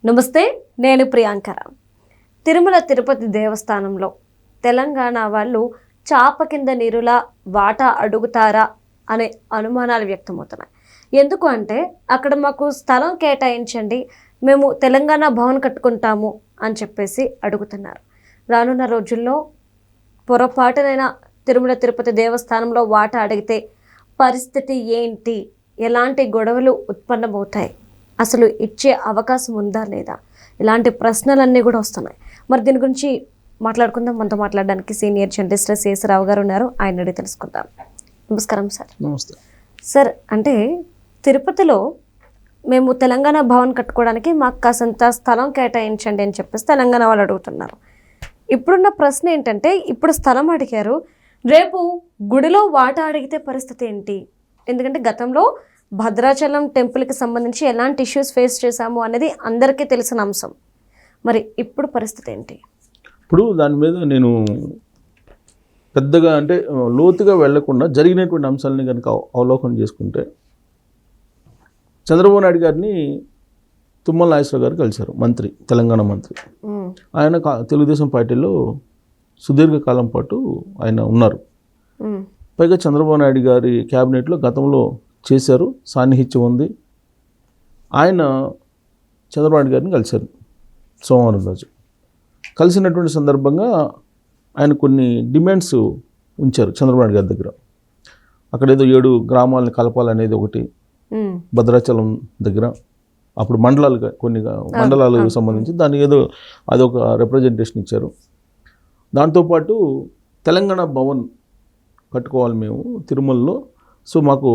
నమస్తే, నేను ప్రియాంకర. తిరుమల తిరుపతి దేవస్థానంలో తెలంగాణ వాళ్ళు చాప కింద నీరులా వాటా అడుగుతారా అనే అనుమానాలు వ్యక్తమవుతున్నాయి. ఎందుకు అంటే అక్కడ మాకు స్థలం కేటాయించండి, మేము తెలంగాణ భవన్ కట్టుకుంటాము అని చెప్పేసి అడుగుతున్నారు. రానున్న రోజుల్లో పొరపాటునైనా తిరుమల తిరుపతి దేవస్థానంలో వాటా అడిగితే పరిస్థితి ఏంటి, ఎలాంటి గొడవలు ఉత్పన్నమవుతాయి, అసలు ఇచ్చే అవకాశం ఉందా లేదా, ఇలాంటి ప్రశ్నలన్నీ కూడా వస్తున్నాయి. మరి దీని గురించి మాట్లాడుకుందాం. మనతో మాట్లాడడానికి సీనియర్ జర్నలిస్ట్ శేషరావు గారు ఉన్నారు, ఆయన అడిగి తెలుసుకుందాం. నమస్కారం సార్. నమస్తే సార్. అంటే తిరుపతిలో మేము తెలంగాణ భవన్ కట్టుకోవడానికి మాకు కాసంత స్థలం కేటాయించండి అని చెప్పేసి తెలంగాణ వాళ్ళు అడుగుతున్నారు. ఇప్పుడున్న ప్రశ్న ఏంటంటే, ఇప్పుడు స్థలం అడిగారు, రేపు గుడిలో వాటా అడిగితే పరిస్థితి ఏంటి? ఎందుకంటే గతంలో భద్రాచలం టెంపుల్కి సంబంధించి ఎలాంటి ఇష్యూస్ ఫేస్ చేశాము అనేది అందరికీ తెలిసిన అంశం. మరి ఇప్పుడు పరిస్థితి ఏంటి? ఇప్పుడు దాని మీద నేను పెద్దగా అంటే లోతుగా వెళ్లకుండా జరిగినటువంటి అంశాలని కనుక అవలోకనం చేసుకుంటే, చంద్రబాబు నాయుడు గారిని తుమ్మల నాగేశ్వరరావు గారు కలిశారు, మంత్రి, తెలంగాణ మంత్రి. ఆయన తెలుగుదేశం పార్టీలో సుదీర్ఘకాలం పాటు ఆయన ఉన్నారు. పైగా చంద్రబాబు నాయుడు గారి క్యాబినెట్లో గతంలో చేశారు, సాన్నిహిత్యం ఉంది. ఆయన చంద్రబాబు నాయుడు గారిని కలిశారు సోమవారం రోజు. కలిసినటువంటి సందర్భంగా ఆయన కొన్ని డిమాండ్స్ ఉంచారు చంద్రబాబు నాయుడు గారి దగ్గర. అక్కడ ఏదో 7 గ్రామాలని కలపాలనేది ఒకటి, భద్రాచలం దగ్గర అప్పుడు మండలాలు, కొన్ని మండలాలకు సంబంధించి దానికి ఏదో అదొక రిప్రజెంటేషన్ ఇచ్చారు. దాంతోపాటు తెలంగాణ భవన్ కట్టుకోవాలి మేము తిరుమలలో, సో మాకు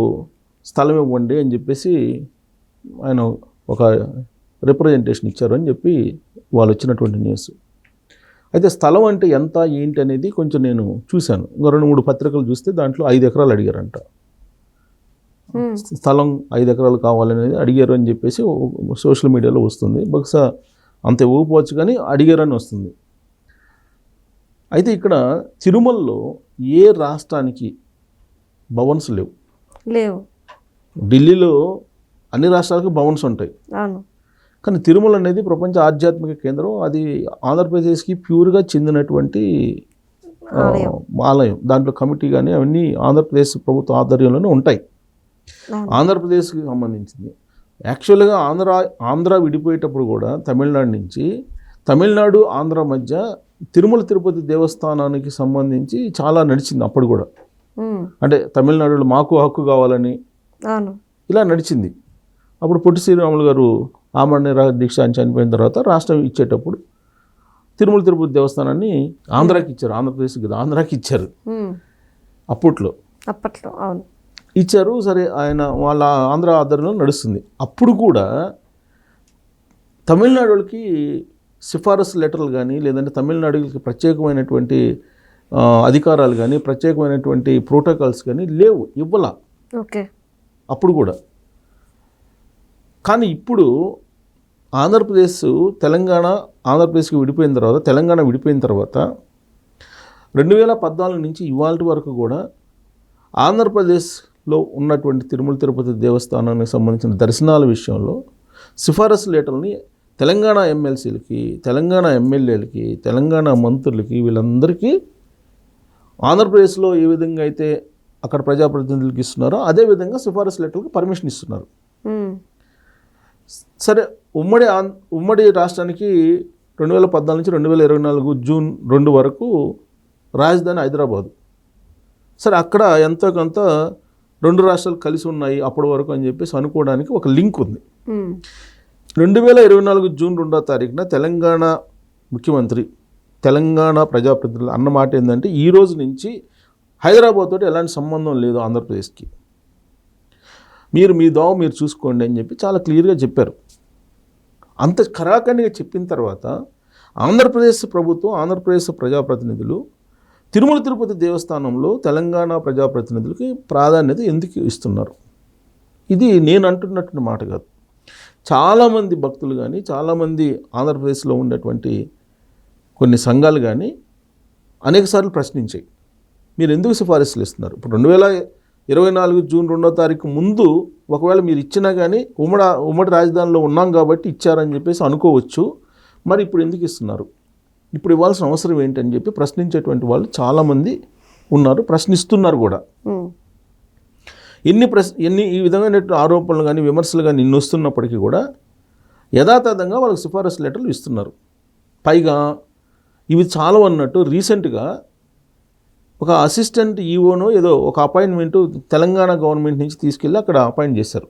స్థలం ఇవ్వండి అని చెప్పేసి ఆయన ఒక రిప్రజెంటేషన్ ఇచ్చారు అని చెప్పి వాళ్ళు వచ్చినటువంటి న్యూస్. అయితే స్థలం అంటే ఎంత ఏంటి అనేది కొంచెం నేను చూశాను. ఇంకా 2-3 పత్రికలు చూస్తే దాంట్లో 5 ఎకరాలు అడిగారంట. స్థలం 5 ఎకరాలు కావాలనేది అడిగారు అని చెప్పేసి సోషల్ మీడియాలో వస్తుంది. బహుశా అంత ఇవ్వకపోవచ్చు కానీ అడిగారని వస్తుంది. అయితే ఇక్కడ తిరుమలలో ఏ రాష్ట్రానికి భవన్స్ లేవు. ఢిల్లీలో అన్ని రాష్ట్రాలకు భవన్స్ ఉంటాయి, కానీ తిరుమల అనేది ప్రపంచ ఆధ్యాత్మిక కేంద్రం. అది ఆంధ్రప్రదేశ్కి ప్యూర్గా చెందినటువంటి ఆలయం. దాంట్లో కమిటీ కానీ అవన్నీ ఆంధ్రప్రదేశ్ ప్రభుత్వ ఆధ్వర్యంలోనే ఉంటాయి. ఆంధ్రప్రదేశ్కి సంబంధించింది. యాక్చువల్గా ఆంధ్ర విడిపోయేటప్పుడు కూడా తమిళనాడు నుంచి, తమిళనాడు ఆంధ్ర మధ్య తిరుమల తిరుపతి దేవస్థానానికి సంబంధించి చాలా నడిచింది అప్పుడు కూడా. అంటే తమిళనాడులో మాకు హక్కు కావాలని ఇలా నడిచింది. అప్పుడు పొట్టి శ్రీరాములు గారు ఆమరణ దీక్ష అని చనిపోయిన తర్వాత రాష్ట్రం ఇచ్చేటప్పుడు తిరుమల తిరుపతి దేవస్థానాన్ని ఆంధ్రాకి ఇచ్చారు, ఆంధ్రప్రదేశ్కి కదా, ఆంధ్రాకి ఇచ్చారు అప్పట్లో అవును ఇచ్చారు. సరే, ఆయన వాళ్ళ ఆంధ్ర ఆధ్వర్యంలో నడుస్తుంది. అప్పుడు కూడా తమిళనాడు వాళ్ళకి సిఫారసు లెటర్లు కానీ, లేదంటే తమిళనాడుకి ప్రత్యేకమైనటువంటి అధికారాలు కానీ, ప్రత్యేకమైనటువంటి ప్రోటోకాల్స్ కానీ లేవు, ఇవ్వాల అప్పుడు కూడా. కానీ ఇప్పుడు ఆంధ్రప్రదేశ్కి విడిపోయిన తర్వాత, తెలంగాణ విడిపోయిన తర్వాత 2014 నుంచి ఇవాళ వరకు కూడా ఆంధ్రప్రదేశ్లో ఉన్నటువంటి తిరుమల తిరుపతి దేవస్థానానికి సంబంధించిన దర్శనాల విషయంలో సిఫారసు లెటర్ని తెలంగాణ ఎమ్మెల్సీలకి, తెలంగాణ ఎమ్మెల్యేలకి, తెలంగాణ మంత్రులకి, వీళ్ళందరికీ ఆంధ్రప్రదేశ్లో ఏ విధంగా అయితే అక్కడ ప్రజాప్రతినిధులకి ఇస్తున్నారో అదేవిధంగా సిఫారసు లెటర్కి పర్మిషన్ ఇస్తున్నారు. సరే, ఉమ్మడి రాష్ట్రానికి 2014 నుంచి 2024 జూన్ 2 వరకు రాజధాని హైదరాబాదు. సరే, అక్కడ ఎంతో కొంత 2 రాష్ట్రాలు కలిసి ఉన్నాయి అప్పటి వరకు అని చెప్పేసి అనుకోవడానికి ఒక లింక్ ఉంది. 2024 జూన్ 2వ తారీఖున తెలంగాణ ముఖ్యమంత్రి, తెలంగాణ ప్రజాప్రతినిధులు అన్న మాట ఏంటంటే, ఈ రోజు నుంచి హైదరాబాద్ తోటి ఎలాంటి సంబంధం లేదు ఆంధ్రప్రదేశ్కి, మీ దోవ మీరు చూసుకోండి అని చెప్పి చాలా క్లియర్గా చెప్పారు. అంత ఖరాఖండిగా చెప్పిన తర్వాత ఆంధ్రప్రదేశ్ ప్రభుత్వం, ఆంధ్రప్రదేశ్ ప్రజాప్రతినిధులు తిరుమల తిరుపతి దేవస్థానంలో తెలంగాణ ప్రజాప్రతినిధులకి ప్రాధాన్యత ఎందుకు ఇస్తున్నారు? ఇది నేను అంటున్నటువంటి మాట కాదు. చాలామంది భక్తులు కానీ, చాలామంది ఆంధ్రప్రదేశ్లో ఉన్నటువంటి కొన్ని సంఘాలు కానీ అనేకసార్లు ప్రశ్నించాయి, మీరు ఎందుకు సిఫారసులు ఇస్తున్నారు? ఇప్పుడు 24 జూన్ 2వ తారీఖు ముందు ఒకవేళ మీరు ఇచ్చినా కానీ ఉమ్మడి రాజధానిలో ఉన్నాం కాబట్టి ఇచ్చారని చెప్పేసి అనుకోవచ్చు. మరి ఇప్పుడు ఎందుకు ఇస్తున్నారు, ఇప్పుడు ఇవ్వాల్సిన అవసరం ఏంటని చెప్పి ప్రశ్నించేటువంటి వాళ్ళు చాలామంది ఉన్నారు, ప్రశ్నిస్తున్నారు కూడా. ఎన్ని ఈ విధమైన ఆరోపణలు కానీ విమర్శలు కానీ ఇన్ని వస్తున్నప్పటికీ కూడా యథాతథంగా వాళ్ళకి సిఫారసు లెటర్లు ఇస్తున్నారు. పైగా ఇవి చాలా అన్నట్టు రీసెంట్గా ఒక అసిస్టెంట్ ఈఓనో ఏదో ఒక అపాయింట్మెంట్ తెలంగాణ గవర్నమెంట్ నుంచి తీసుకెళ్ళి అక్కడ అపాయింట్ చేశారు.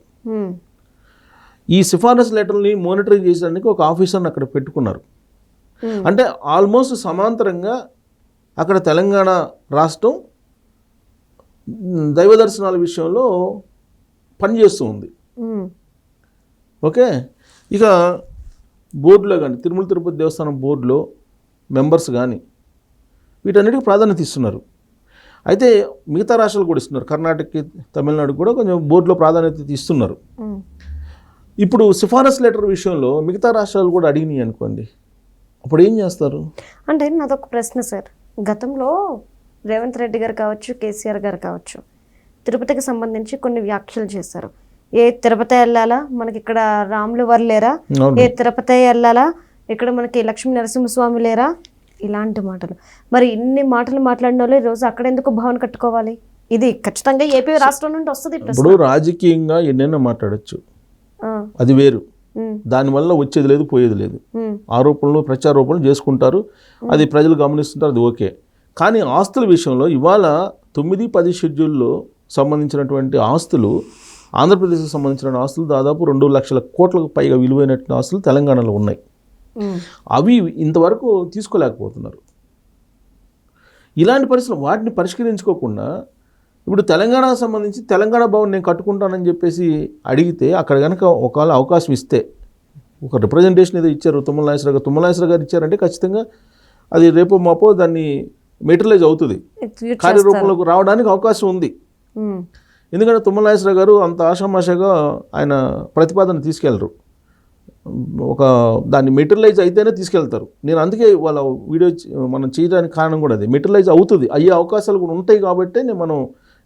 ఈ సిఫారసు లెటర్ని మానిటరింగ్ చేసేదానికి ఒక ఆఫీసర్ని అక్కడ పెట్టుకున్నారు. అంటే ఆల్మోస్ట్ సమాంతరంగా అక్కడ తెలంగాణ రాష్ట్రం దైవ దర్శనాల విషయంలో పనిచేస్తూ ఉంది. ఓకే, ఇక బోర్డులో కానీ తిరుమల తిరుపతి దేవస్థానం బోర్డులో మెంబర్స్ కానీ వీటన్నిటికీ ప్రాధాన్యత ఇస్తున్నారు. అయితే మిగతా రాష్ట్రాలు కూడా ఇస్తున్నారు, కర్ణాటకకి తమిళనాడుకి కూడా కొంచెం బోర్డులో ప్రాధాన్యత ఇస్తున్నారు. ఇప్పుడు సిఫారసు లెటర్ విషయంలో మిగతా రాష్ట్రాలు కూడా అడిగినాయి అనుకోండి, అప్పుడు ఏం చేస్తారు? అంటే నాదొక ప్రశ్న సార్, గతంలో రేవంత్ రెడ్డి గారు కావచ్చు, కేసీఆర్ గారు కావచ్చు, తిరుపతికి సంబంధించి కొన్ని వ్యాఖ్యలు చేశారు. ఏ తిరుపతి వెళ్ళాలా, మనకి ఇక్కడ రాములు వారు లేరా, ఏ తిరుపతి వెళ్ళాలా, ఇక్కడ మనకి లక్ష్మీ నరసింహస్వామి లేరా, ఇలాంటి మాటలు. మరి ఇన్ని మాటలు మాట్లాడిన వాళ్ళు ఈరోజు అక్కడ ఎందుకు భవన్ కట్టుకోవాలి? ఇది ఖచ్చితంగా ఏపీ రాష్ట్రం నుండి వస్తుంది. ఇప్పుడు రాజకీయంగా ఎన్నైనా మాట్లాడచ్చు, అది వేరు. దానివల్ల వచ్చేది లేదు, పోయేది లేదు. ఆరోపణలు ప్రత్యారోపణలు చేసుకుంటారు, అది ప్రజలు గమనిస్తుంటారు, అది ఓకే. కానీ ఆస్తుల విషయంలో ఇవాళ 9-10 షెడ్యూల్లో సంబంధించినటువంటి ఆస్తులు, ఆంధ్రప్రదేశ్కి సంబంధించిన ఆస్తులు దాదాపు 2 లక్షల కోట్లకు పైగా విలువైనటువంటి ఆస్తులు తెలంగాణలో ఉన్నాయి. అవి ఇంతవరకు తీసుకోలేకపోతున్నారు. ఇలాంటి పరిస్థితులు వాటిని పరిష్కరించుకోకుండా ఇప్పుడు తెలంగాణకు సంబంధించి తెలంగాణ భవన్ నేను కట్టుకుంటానని చెప్పేసి అడిగితే అక్కడ కనుక ఒకవేళ అవకాశం ఇస్తే, ఒక రిప్రజెంటేషన్ ఏదో ఇచ్చారు తుమ్మల నాగేశ్వరరావు గారు ఇచ్చారంటే ఖచ్చితంగా అది రేపో మాపో దాన్ని మెటీరియలైజ్ అవుతుంది, కార్యరూపంలోకి రావడానికి అవకాశం ఉంది. ఎందుకంటే తుమ్మల నాగేశ్వరరావు గారు అంత ఆషామాషాగా ఆయన ప్రతిపాదన తీసుకెళ్లరు, ఒక దాన్ని మెటీరియలైజ్ అయితేనే తీసుకెళ్తారు. నేను అందుకే వాళ్ళ వీడియో మనం చేయడానికి కారణం కూడా అది, మెటీరియలైజ్ అవుతుంది, అయ్యే అవకాశాలు కూడా ఉంటాయి కాబట్టి మనం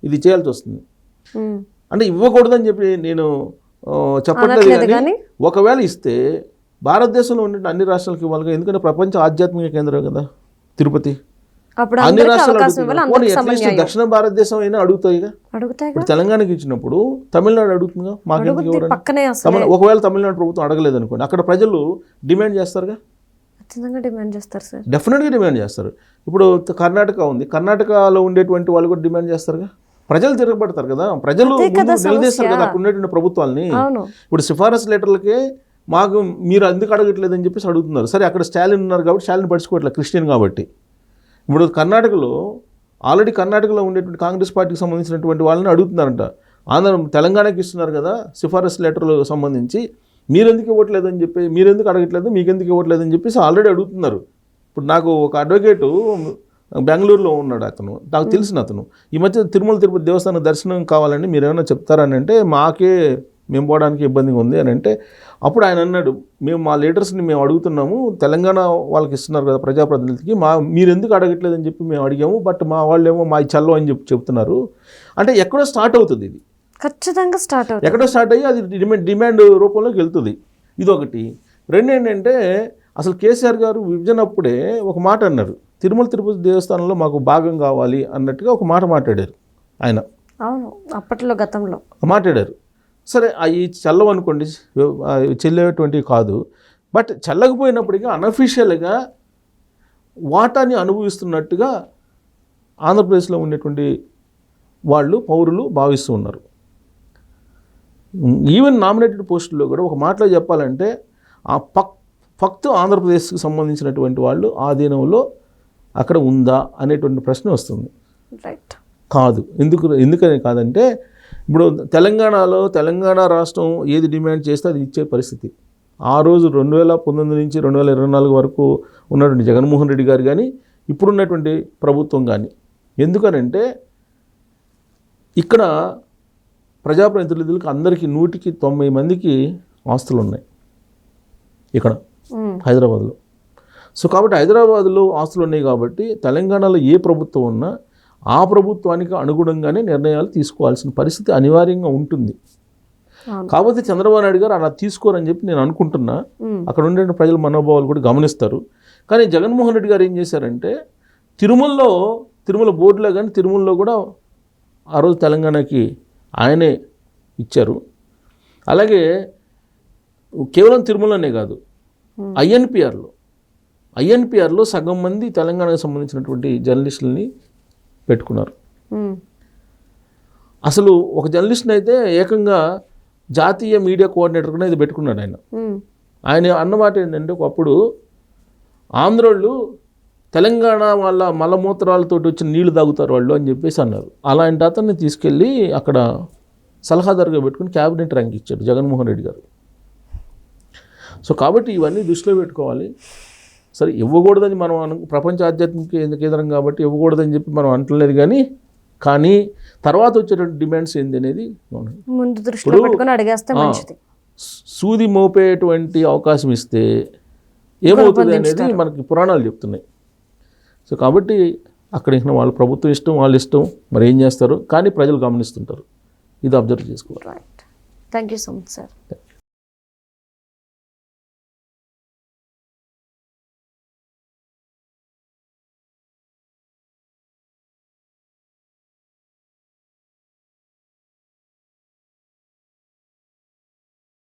ఇది చేయాల్సి వస్తుంది. అంటే ఇవ్వకూడదని చెప్పి నేను చెప్పట్లేదు, కానీ ఒకవేళ ఇస్తే భారతదేశంలో ఉండే అన్ని రాష్ట్రాలకు ఇవ్వాలి. ఎందుకంటే ప్రపంచ ఆధ్యాత్మిక కేంద్రం కదా తిరుపతి, అన్ని రాష్ట్రాలు దక్షిణ భారతదేశం అయినా అడుగుతాయి. ఇప్పుడు తెలంగాణకి ఇచ్చినప్పుడు తమిళనాడు అడుగుతుందిగా, మాకు ఒకవేళ తమిళనాడు ప్రభుత్వం అడగలేదు అనుకోండి, అక్కడ ప్రజలు డిమాండ్ చేస్తారుగా, డెఫినెట్గా డిమాండ్ చేస్తారు. ఇప్పుడు కర్ణాటక ఉంది, కర్ణాటకలో ఉండేటువంటి వాళ్ళు కూడా డిమాండ్ చేస్తారుగా, ప్రజలు తిరగబడతారు కదా, ప్రజలు నిలదీస్తారు కదా అక్కడ ఉండేటువంటి ప్రభుత్వాలని. ఇప్పుడు సిఫారసు లెటర్లకే మాకు మీరు ఎందుకు అడగట్లేదని చెప్పేసి అడుగుతున్నారు. సరే, అక్కడ స్టాలిన్ ఉన్నారు కాబట్టి స్టాలిన్ పడుచుకోవట్లేదు, క్రిస్టియన్ కాబట్టి. ఇప్పుడు ఆల్రెడీ కర్ణాటకలో ఉండేటువంటి కాంగ్రెస్ పార్టీకి సంబంధించినటువంటి వాళ్ళని అడుగుతున్నారంట, తెలంగాణకి ఇస్తున్నారు కదా సిఫారసు లెటర్లకు సంబంధించి, మీరెందుకు ఇవ్వట్లేదని చెప్పి, మీరెందుకు అడగట్లేదు, మీకెందుకు ఇవ్వట్లేదని చెప్పేసి ఆల్రెడీ అడుగుతున్నారు. ఇప్పుడు నాకు ఒక అడ్వకేటు బెంగళూరులో ఉన్నాడు, అతను నాకు తెలిసిన అతను, ఈ మధ్య తిరుమల తిరుపతి దేవస్థానం దర్శనం కావాలని మీరు ఏమైనా చెప్తారని అంటే, మేము పోవడానికి ఇబ్బందిగా ఉంది అని అంటే, అప్పుడు ఆయన అన్నాడు, మేము మా లీడర్స్ని మేము అడుగుతున్నాము, తెలంగాణ వాళ్ళకి ఇస్తున్నారు కదా ప్రజాప్రతినిధికి, మీరు ఎందుకు అడగట్లేదని చెప్పి మేము అడిగాము, బట్ మా వాళ్ళేమో మా చల్లో అని చెప్తున్నారు. అంటే ఎక్కడో స్టార్ట్ అవుతుంది, ఇది ఖచ్చితంగా స్టార్ట్ అవుతుంది, ఎక్కడో స్టార్ట్ అయ్యి అది డిమాండ్ రూపంలోకి వెళ్తుంది. ఇదొకటి. రెండు ఏంటంటే, అసలు కేసీఆర్ గారు విభజన అప్పుడే ఒక మాట అన్నారు, తిరుమల తిరుపతి దేవస్థానంలో మాకు భాగం కావాలి అన్నట్టుగా ఒక మాట మాట్లాడారు ఆయన. అవును, అప్పట్లో గతంలో మాట్లాడారు. సరే, అవి చల్లవు అనుకోండి, చెల్లేటువంటివి కాదు, బట్ చల్లకపోయినప్పటికీ అనఫీషియల్గా వాటాని అనుభవిస్తున్నట్టుగా ఆంధ్రప్రదేశ్లో ఉండేటువంటి వాళ్ళు పౌరులు భావిస్తూ ఉన్నారు. ఈవెన్ నామినేటెడ్ పోస్టుల్లో కూడా ఒక మాటలో చెప్పాలంటే ఆ ఫక్త్ ఆంధ్రప్రదేశ్కి సంబంధించినటువంటి వాళ్ళు ఆధీనంలో అక్కడ ఉందా అనేటువంటి ప్రశ్న వస్తుంది. రైట్, కాదు. ఎందుకని కాదంటే, ఇప్పుడు తెలంగాణ రాష్ట్రం ఏది డిమాండ్ చేస్తే అది ఇచ్చే పరిస్థితి. ఆ రోజు 2019 నుంచి 2024 వరకు ఉన్నటువంటి జగన్మోహన్ రెడ్డి గారు కానీ, ఇప్పుడున్నటువంటి ప్రభుత్వం కానీ, ఎందుకనంటే ఇక్కడ ప్రజాప్రతినిధులకు అందరికీ 190 మందికి ఆస్తులు ఉన్నాయి ఇక్కడ హైదరాబాద్లో. సో కాబట్టి హైదరాబాద్లో ఆస్తులు ఉన్నాయి కాబట్టి తెలంగాణలో ఏ ప్రభుత్వం ఉన్నా ఆ ప్రభుత్వానికి అనుగుణంగానే నిర్ణయాలు తీసుకోవాల్సిన పరిస్థితి అనివార్యంగా ఉంటుంది. అవును. కాకపోతే చంద్రబాబు నాయుడు గారు అలా తీసుకోరని చెప్పి నేను అనుకుంటున్నా. అక్కడ ఉండే ప్రజల మనోభావాలు కూడా గమనిస్తారు. కానీ జగన్మోహన్ రెడ్డి గారు ఏం చేశారంటే తిరుమల బోర్డులో కానీ తిరుమలలో కూడా ఆ రోజు తెలంగాణకి ఆయనే ఇచ్చారు. అలాగే కేవలం తిరుమలనే కాదు, ఐఎన్పిఆర్లో సగం మంది తెలంగాణకు సంబంధించినటువంటి జర్నలిస్టులని పెట్టుకున్నారు. అసలు ఒక జర్నలిస్ట్ని అయితే ఏకంగా జాతీయ మీడియా కోఆర్డినేటర్ కూడా ఇది పెట్టుకున్నాడు ఆయన. ఆయన అన్నమాట ఏంటంటే, ఒకప్పుడు ఆంధ్రోళ్ళు తెలంగాణ వాళ్ళ మలమూత్రాలతో వచ్చిన నీళ్లు తాగుతారు వాళ్ళు అని చెప్పేసి అన్నారు. అలాంటి అతన్ని తీసుకెళ్ళి అక్కడ సలహాదారుగా పెట్టుకుని క్యాబినెట్ ర్యాంక్ ఇచ్చాడు జగన్మోహన్ రెడ్డి గారు. సో కాబట్టి ఇవన్నీ దృష్టిలో పెట్టుకోవాలి. సరే, ఇవ్వకూడదని మనం ప్రపంచ ఆధ్యాత్మిక కేంద్రం కాబట్టి ఇవ్వకూడదని చెప్పి మనం అంటలేదు. కానీ తర్వాత వచ్చేటువంటి డిమాండ్స్ ఏంది అనేది ముందు దృష్టిలో పెట్టుకొని అడిగేస్తే మంచిది. సూది మోపేటువంటి అవకాశం ఇస్తే ఏమవుతుంది అనేది మనకి పురాణాలు చెప్తున్నాయి. సో కాబట్టి అక్కడ వాళ్ళ ప్రభుత్వం ఇష్టం, వాళ్ళ ఇష్టం, మరి ఏం చేస్తారు, కానీ ప్రజలు గమనిస్తుంటారు. ఇది అబ్జర్వ్ చేసుకోవాలి. Right. Thank you so much sir.